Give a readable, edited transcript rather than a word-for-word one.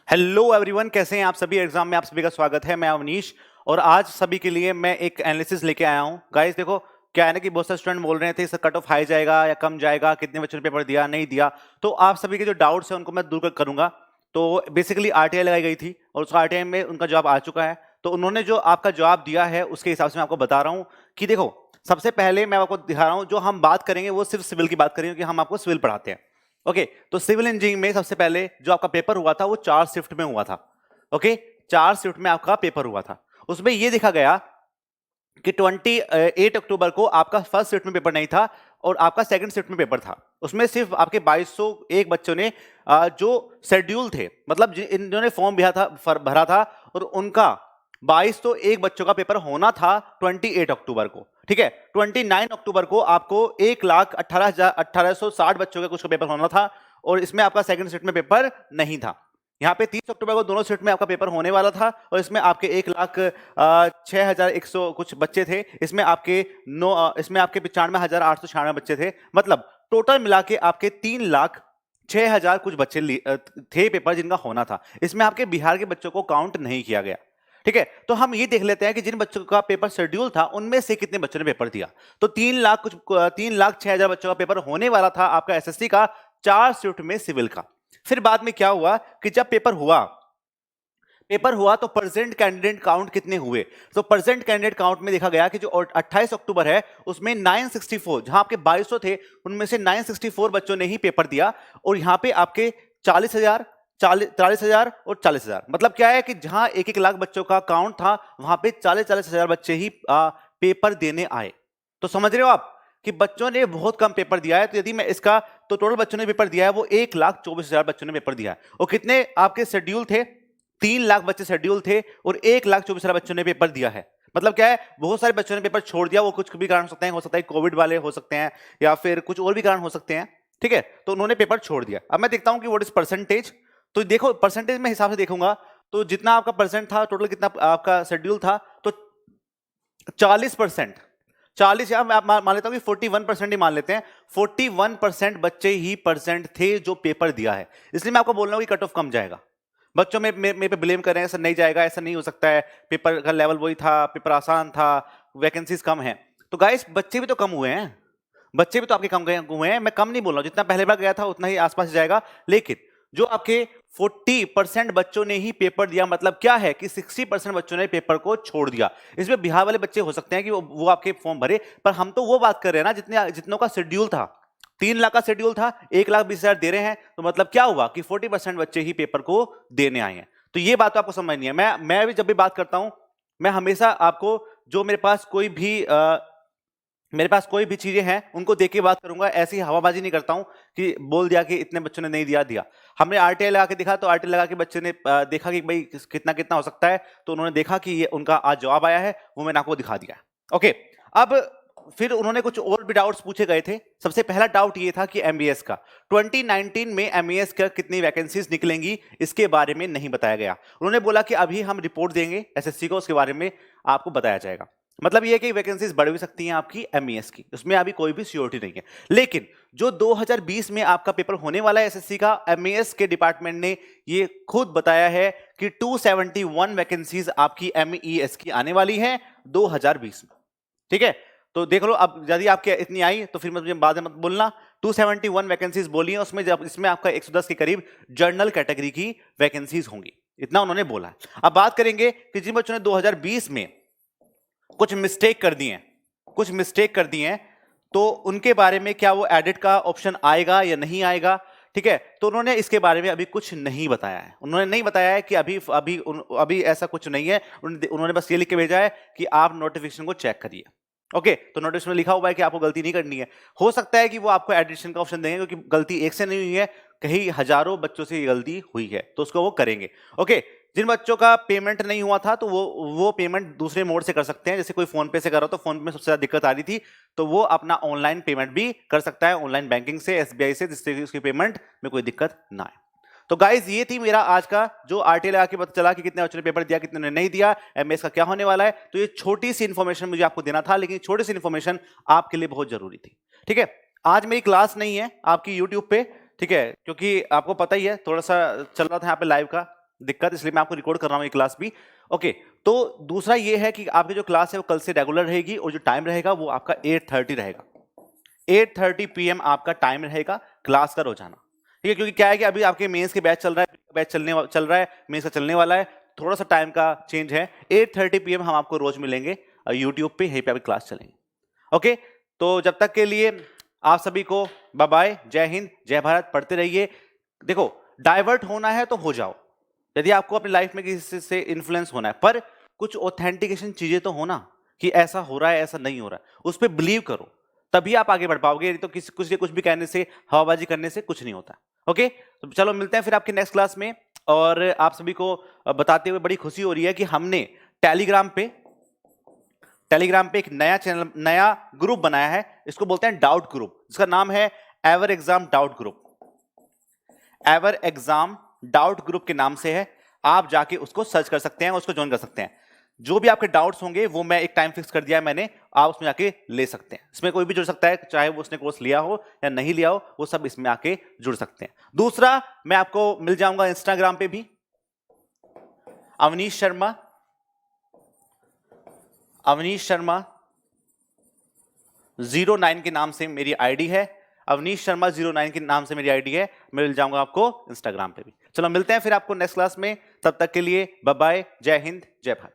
Hello everyone, कैसे हैं आप सभी। एग्जाम में आप सभी का स्वागत है। मैं अवनीश और आज सभी के लिए मैं एक एनालिसिस लेके आया हूं। गाइस देखो, क्या है ना कि बहुत सारे स्टूडेंट बोल रहे थे इसका कट ऑफ हाई जाएगा या कम जाएगा, कितने बच्चों ने पेपर दिया नहीं दिया। तो आप सभी के जो डाउट्स हैं उनको मैं दूर करूंगा। तो बेसिकली आरटीआई लगाई गई थी और उस आरटीआई में उनका जवाब आ चुका है। तो उन्होंने जो आपका जवाब दिया है उसके हिसाब से मैं आपको बता रहा हूँ कि देखो, सबसे पहले मैं आपको दिखा रहा हूँ जो हम बात करेंगे वो सिर्फ सिविल की बात करेंगे क्योंकि हम आपको सिविल पढ़ाते हैं। ओके, तो सिविल इंजीनियरिंग में सबसे पहले जो आपका पेपर हुआ था वो 4 शिफ्ट में हुआ था। ओके, 4 शिफ्ट में आपका पेपर हुआ था। उसमें यह देखा गया कि 28 अक्टूबर को आपका फर्स्ट शिफ्ट में पेपर नहीं था और आपका सेकंड शिफ्ट में पेपर था। उसमें सिर्फ आपके 2201 बच्चों ने जो शेड्यूल थे, मतलब इन्होंने फॉर्म भरा था और उनका 2201 बच्चों का पेपर होना था 28 अक्टूबर को। ठीक है, 29 अक्टूबर को आपको 1,18,60 बच्चों का कुछ का पेपर होना था और इसमें आपका सेकंड शिफ्ट में पेपर नहीं था। यहाँ पे 30 अक्टूबर को दोनों शिफ्ट में आपका पेपर होने वाला था और इसमें आपके 1,06,100 कुछ बच्चे थे। इसमें आपके 95,896 बच्चे थे। मतलब टोटल मिला के आपके 3,06,000 कुछ बच्चे थे पेपर जिनका होना था। इसमें आपके बिहार के बच्चों को काउंट नहीं किया गया। ठीक है, तो हम ये देख लेते हैं कि जिन बच्चों का पेपर शेड्यूल था उनमें से कितने बच्चों ने पेपर दिया। तो 3,06,000 बच्चों का पेपर होने वाला था आपका एसएससी का 4 शिफ्ट में सिविल का। फिर बाद में क्या हुआ कि जब पेपर हुआ तो परसेंट कैंडिडेट काउंट कितने हुए। तो परसेंट कैंडिडेट काउंट में देखा गया कि जो 28 अक्टूबर है उसमें 964, जहां आपके 2200 थे उनमें से 964 बच्चों ने ही पेपर दिया और यहां पे आपके 40,000 43,000 और 40,000, मतलब क्या है कि जहां 1-1 लाख बच्चों का काउंट था वहां पे 40,000 बच्चे ही पेपर देने आए। तो समझ रहे हो आप कि बच्चों ने बहुत कम पेपर दिया है। तो यदि मैं इसका तो टोटल बच्चों ने पेपर दिया है वो 1,24,000 बच्चों ने पेपर दिया है। और कितने आपके शेड्यूल थे, 3 लाख बच्चे शेड्यूल थे और 1,24,000 बच्चों ने पेपर दिया है। मतलब क्या है, बहुत सारे बच्चों ने पेपर छोड़ दिया। वो कुछ भी कारण हो सकता है कोविड वाले हो सकते हैं या फिर कुछ और भी कारण हो सकते हैं। ठीक है, तो उन्होंने पेपर छोड़ दिया। अब मैं देखता हूं कि व्हाट इज परसेंटेज। तो देखो, परसेंटेज में हिसाब से देखूंगा तो जितना आपका परसेंट था, टोटल कितना आपका शेड्यूल था, तो 40%, 40 या मैं मान लेता हूं कि 41% ही मान लेते हैं। 41% बच्चे ही परसेंट थे जो पेपर दिया है। इसलिए मैं आपको बोल रहा हूं कि कट ऑफ कम जाएगा। बच्चों में मेरे पे ब्लेम कर रहे हैं ऐसा नहीं जाएगा, ऐसा नहीं हो सकता है, पेपर का लेवल वही था, पेपर आसान था, वैकेंसीज कम है। तो गाइस बच्चे भी तो कम हुए हैं, बच्चे भी तो आपके कम गए हुए हैं। मैं कम नहीं बोल रहा हूं, जितना पहले बार गया था उतना ही आसपास जाएगा। लेकिन जो आपके 40% बच्चों ने ही पेपर दिया, मतलब क्या है कि 60% बच्चों ने पेपर को छोड़ दिया। इसमें बिहार वाले बच्चे हो सकते हैं कि वो आपके फॉर्म भरे, पर हम तो वो बात कर रहे हैं ना जितनों का शेड्यूल था। 3 लाख का शेड्यूल था, 1,20,000 दे रहे हैं, तो मतलब क्या हुआ कि 40% बच्चे ही पेपर को देने आए हैं। तो ये बात तो आपको समझनी है। मैं भी जब भी बात करता हूं, मैं हमेशा आपको जो मेरे पास कोई भी चीजें हैं उनको देख के बात करूंगा। ऐसी हवाबाजी नहीं करता हूं कि बोल दिया कि इतने बच्चों ने नहीं दिया। हमने आरटीआई लगा के देखा, तो आरटीआई लगा के बच्चे ने देखा कि भाई कितना कितना हो सकता है, तो उन्होंने देखा कि ये उनका आज जवाब आया है, वो मैंने आपको दिखा दिया। ओके, अब फिर उन्होंने कुछ और भी डाउट्स पूछे गए थे। सबसे पहला डाउट ये था कि एमबीएस का 2019 में एमबीएस का कितनी वैकेंसीज निकलेंगी इसके बारे में नहीं बताया गया। उन्होंने बोला कि अभी हम रिपोर्ट देंगे एसएससी को, उसके बारे में आपको बताया जाएगा। मतलब ये है कि वैकेंसीज बढ़ भी सकती हैं आपकी एमईएस की, उसमें अभी कोई भी श्योरिटी नहीं है। लेकिन जो 2020 में आपका पेपर होने वाला है एसएससी का, एमईएस के डिपार्टमेंट ने ये खुद बताया है कि 271 वैकेंसीज आपकी एमईएस की आने वाली है 2020 में। ठीक है, तो देख लो, अब यदि आपके इतनी आई तो फिर मुझे बाद में मत बोलना। 271 वैकेंसीज बोली है, उसमें जब इसमें आपका 110 के करीब जनरल कैटेगरी की वैकेंसीज होंगी, इतना उन्होंने बोला है। अब बात करेंगे कि जिन बच्चों ने 2020 में कुछ मिस्टेक कर दी हैं, तो उनके बारे में क्या वो एडिट का ऑप्शन आएगा या नहीं आएगा। ठीक है, तो उन्होंने इसके बारे में अभी कुछ नहीं बताया है। उन्होंने नहीं बताया है कि अभी ऐसा कुछ नहीं है। उन्होंने बस ये लिख के भेजा है कि आप नोटिफिकेशन को चेक करिए। ओके, तो नोटिफिकेशन में लिखा हुआ है कि आपको गलती नहीं करनी है। हो सकता है कि वो आपको एडिशन का ऑप्शन देंगे, क्योंकि गलती एक से नहीं हुई है, कहीं हजारों बच्चों से ये गलती हुई है, तो उसको वो करेंगे। ओके, जिन बच्चों का पेमेंट नहीं हुआ था तो वो पेमेंट दूसरे मोड से कर सकते हैं। जैसे कोई फोन पे से कर रहा, तो फोन पे में सबसे ज्यादा दिक्कत आ रही थी, तो वो अपना ऑनलाइन पेमेंट भी कर सकता है, ऑनलाइन बैंकिंग से, एसबीआई से, जिससे कि उसकी पेमेंट में कोई दिक्कत ना आए। तो गाइज ये थी मेरा आज का जो आरटीआई लगा के पता चला कि कितने बच्चों ने पेपर दिया, कितने ने नहीं दिया, एमएस का क्या होने वाला है। तो ये छोटी सी इंफॉर्मेशन मुझे आपको देना था, लेकिन छोटी सी इंफॉर्मेशन आपके लिए बहुत जरूरी थी। ठीक है, आज मेरी क्लास नहीं है आपकी यूट्यूब पे, ठीक है, क्योंकि आपको पता ही है थोड़ा सा चल रहा था यहाँ पे लाइव का, दिक्कत, इसलिए मैं आपको रिकॉर्ड कर रहा हूँ ये क्लास भी। ओके, तो दूसरा ये है कि आपकी जो क्लास है वो कल से रेगुलर रहेगी और जो टाइम रहेगा वो आपका 8:30 रहेगा। 8:30 PM आपका टाइम रहेगा क्लास का रोजाना, ठीक है? क्योंकि क्या है कि अभी आपके मेंस के बैच चल रहा है, बैच चल रहा है, मेंस का चलने वाला है, थोड़ा सा टाइम का चेंज है। 8:30 PM हम आपको रोज मिलेंगे यूट्यूब पे, यहीं पे आपकी क्लास चलेंगे। ओके, तो जब तक के लिए आप सभी को बाय बाय, जय हिंद, जय भारत, पढ़ते रहिए। देखो, डाइवर्ट होना है तो हो जाओ, यदि आपको अपनी लाइफ में किसी से इन्फ्लुएंस होना है, पर कुछ ऑथेंटिकेशन चीजें तो होना कि ऐसा हो रहा है, ऐसा नहीं हो रहा है, उस पर बिलीव करो, तभी आप आगे बढ़ पाओगे। तो किसी कुछ भी कहने से, हवाबाजी करने से कुछ नहीं होता। ओके, तो चलो मिलते हैं फिर आपके नेक्स्ट क्लास में। और आप सभी को बताते हुए बड़ी खुशी हो रही है कि हमने टेलीग्राम पे एक नया चैनल, नया ग्रुप बनाया है, इसको बोलते हैं डाउट ग्रुप, जिसका नाम है ever exam doubt group. Ever exam doubt group के नाम से है, आप जाके उसको सर्च कर सकते हैं, उसको ज्वाइन कर सकते हैं। जो भी आपके डाउट्स होंगे वो मैं एक टाइम फिक्स कर दिया है मैंने, आप उसमें जाके ले सकते हैं। इसमें कोई भी जुड़ सकता है, चाहे वो उसने कोर्स लिया हो या नहीं लिया हो, वो सब इसमें आके जुड़ सकते हैं। दूसरा, मैं आपको मिल जाऊंगा इंस्टाग्राम पे भी, अवनीश शर्मा 09 के नाम से मेरी आईडी है। अवनीश शर्मा 09 के नाम से मेरी आईडी है, मैं मिल जाऊंगा आपको इंस्टाग्राम पे भी। चलो मिलते हैं फिर आपको नेक्स्ट क्लास में, तब तक के लिए बाय बाय, जय हिंद, जय भारत।